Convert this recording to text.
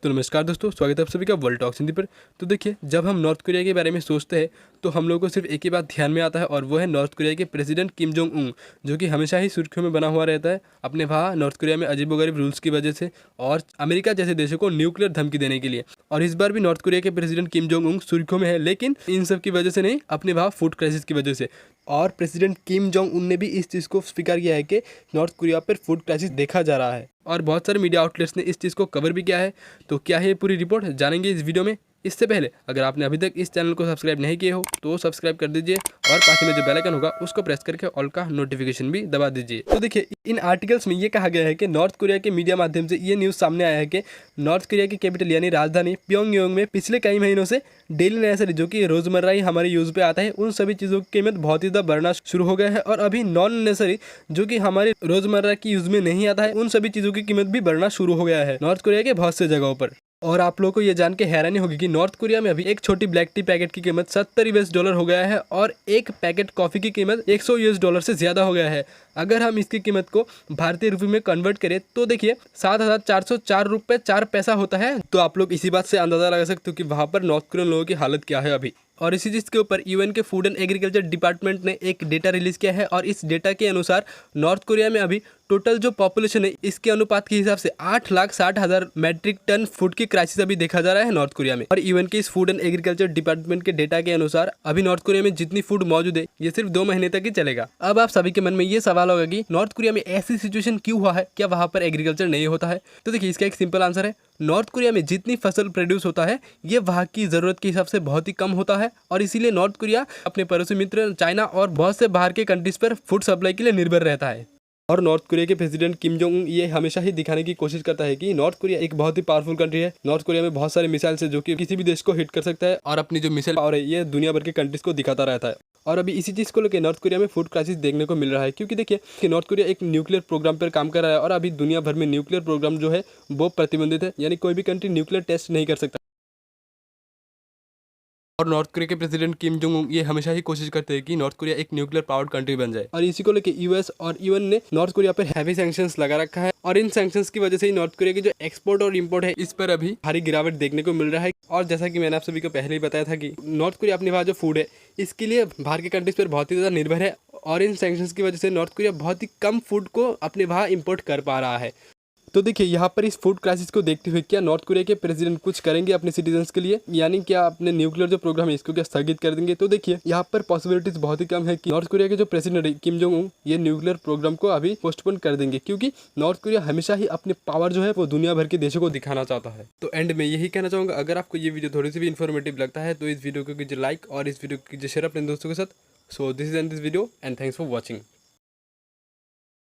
तो नमस्कार दोस्तों, स्वागत है आप सभी का वर्ल्ड टॉक्स हिंदी पर। तो देखिए, जब हम नॉर्थ कोरिया के बारे में सोचते हैं तो हम लोगों को सिर्फ एक ही बात ध्यान में आता है और वो है नॉर्थ कोरिया के प्रेसिडेंट किम जोंग उन, जो कि हमेशा ही सुर्खियों में बना हुआ रहता है अपने वहाँ नॉर्थ कोरिया में अजीबोगरीब रूल्स की वजह से और अमेरिका जैसे देशों को न्यूक्लियर धमकी देने के लिए। और इस बार भी नॉर्थ कोरिया के प्रेसिडेंट किम जोंग उन सुर्खियों में है, लेकिन इन सब की वजह से नहीं, अपने वहाँ फूड क्राइसिस की वजह से। और प्रेसिडेंट किम जोंग उन ने भी इस चीज़ को स्वीकार किया है कि नॉर्थ कोरिया पर फूड क्राइसिस देखा जा रहा है और बहुत सारे मीडिया आउटलेट्स ने इस चीज़ को कवर भी किया है। तो क्या है ये पूरी रिपोर्ट, जानेंगे इस वीडियो में। इससे पहले अगर आपने अभी तक इस चैनल को सब्सक्राइब नहीं किए हो तो सब्सक्राइब कर दीजिए और पास में जो बेल आइकन होगा उसको प्रेस करके ऑल का नोटिफिकेशन भी दबा दीजिए। तो देखिए, इन आर्टिकल्स में ये कहा गया है कि नॉर्थ कोरिया के मीडिया माध्यम से ये न्यूज़ सामने आया है कि नॉर्थ कोरिया की कैपिटल यानी राजधानी प्योंगयांग में पिछले कई महीनों से डेली नेसेसरी, जो कि रोजमर्रा ही हमारे यूज पे आता है, उन सभी चीज़ों की कीमत बहुत ही ज़्यादा बढ़ना शुरू हो गया है। और अभी नॉन नेसेसरी, जो कि हमारे रोजमर्रा की यूज में नहीं आता है, उन सभी चीज़ों की कीमत भी बढ़ना शुरू हो गया है नॉर्थ कोरिया के बहुत से जगहों पर। और आप लोगों को ये जान के हैरानी होगी कि नॉर्थ कोरिया में अभी एक छोटी ब्लैक टी पैकेट की कीमत $70 हो गया है और एक पैकेट कॉफ़ी की कीमत $100 से ज़्यादा हो गया है। अगर हम इसकी कीमत को भारतीय रुपये में कन्वर्ट करें तो देखिए 7,404 रुपये 4 पैसा होता है। तो आप लोग इसी बात से अंदाज़ा लगा सकते हो कि वहाँ पर नॉर्थ कोरियन लोगों की हालत क्या है अभी। और इसी चीज़ के ऊपर यूएन के फूड एंड एग्रीकल्चर डिपार्टमेंट ने एक डेटा रिलीज़ किया है और इस डेटा के अनुसार नॉर्थ कोरिया में अभी टोटल जो पॉपुलेशन है इसके अनुपात के हिसाब से 8,60,000 मैट्रिक टन फूड की क्राइसिस अभी देखा जा रहा है नॉर्थ कोरिया में। और यूएन के इस फूड एंड एग्रीकल्चर डिपार्टमेंट के डेटा के अनुसार अभी नॉर्थ कोरिया में जितनी फूड मौजूद है ये सिर्फ 2 महीने तक ही चलेगा। अब आप सभी के मन में ये सवाल होगा कि नॉर्थ कोरिया में ऐसी सिचुएशन क्यों हुआ है, क्या वहाँ पर एग्रीकल्चर नहीं होता है? तो देखिए, इसका एक सिंपल आंसर है, नॉर्थ कोरिया में जितनी फसल प्रोड्यूस होता है ये वहाँ की ज़रूरत के हिसाब से बहुत ही कम होता है और इसीलिए नॉर्थ कोरिया अपने पड़ोसी मित्र चाइना और बहुत से बाहर के कंट्रीज पर फूड सप्लाई के लिए निर्भर रहता है। और नॉर्थ कोरिया के प्रेसिडेंट किम जोंग उन ये हमेशा ही दिखाने की कोशिश करता है कि नॉर्थ कोरिया एक बहुत ही पावरफुल कंट्री है। नॉर्थ कोरिया में बहुत सारे मिसाइल्स है जो कि किसी भी देश को हिट कर सकता है और अपनी जो मिसाइल पावर है ये दुनिया भर के कंट्रीज को दिखाता रहता है। और अभी इसी चीज़ को लेकर नॉर्थ कोरिया में फूड क्राइसिस देखने को मिल रहा है, क्योंकि देखिए कि नॉर्थ कोरिया एक न्यूक्लियर प्रोग्राम पर काम कर रहा है और अभी दुनिया भर में न्यूक्लियर प्रोग्राम जो है वो प्रतिबंधित है, यानी कोई भी कंट्री न्यूक्लियर टेस्ट नहीं कर सकता। और नॉर्थ कोरिया के प्रेसिडेंट किम जोंग उन ये हमेशा ही कोशिश करते हैं कि नॉर्थ कोरिया एक न्यूक्लियर पावर्ड कंट्री बन जाए। और इसी को लेकर यूएस और यूएन ने नॉर्थ कोरिया पर हैवी सैंक्शंस लगा रखा है और इन सैंक्शंस की वजह से ही नॉर्थ कोरिया की जो एक्सपोर्ट और इंपोर्ट है इस पर अभी भारी गिरावट देखने को मिल रहा है। और जैसा कि मैंने आप सभी को पहले ही बताया था कि नॉर्थ कोरिया अपने वहाँ जो फूड है इसके लिए बाहर के कंट्रीज पर बहुत ही ज़्यादा निर्भर है और इन सैंक्शंस की वजह से नॉर्थ कोरिया बहुत ही कम फूड को अपने वहाँ इम्पोर्ट कर पा रहा है। तो देखिए, यहाँ पर इस फूड क्राइसिस को देखते हुए क्या नॉर्थ कोरिया के प्रेसिडेंट कुछ करेंगे अपने सिटीजन्स के लिए, यानी क्या अपने न्यूक्लियर जो प्रोग्राम है इसको क्या स्थगित कर देंगे? तो देखिए, यहाँ पर पॉसिबिलिटीज बहुत ही कम है कि नॉर्थ कोरिया के जो प्रेसिडेंट है किम जोंग उन ये न्यूक्लियर प्रोग्राम को अभी पोस्टपोन कर देंगे, क्योंकि नॉर्थ कोरिया हमेशा ही अपने पावर जो है वो दुनिया भर के देशों को दिखाना चाहता है। तो एंड में यही कहना चाहूँगा, अगर आपको ये वीडियो थोड़ी सी भी इन्फॉर्मेटिव लगता है तो इस वीडियो को कीजिए लाइक और इस वीडियो को कीजिए शेयर अपने दोस्तों के साथ। So this is and this video and thanks for watching.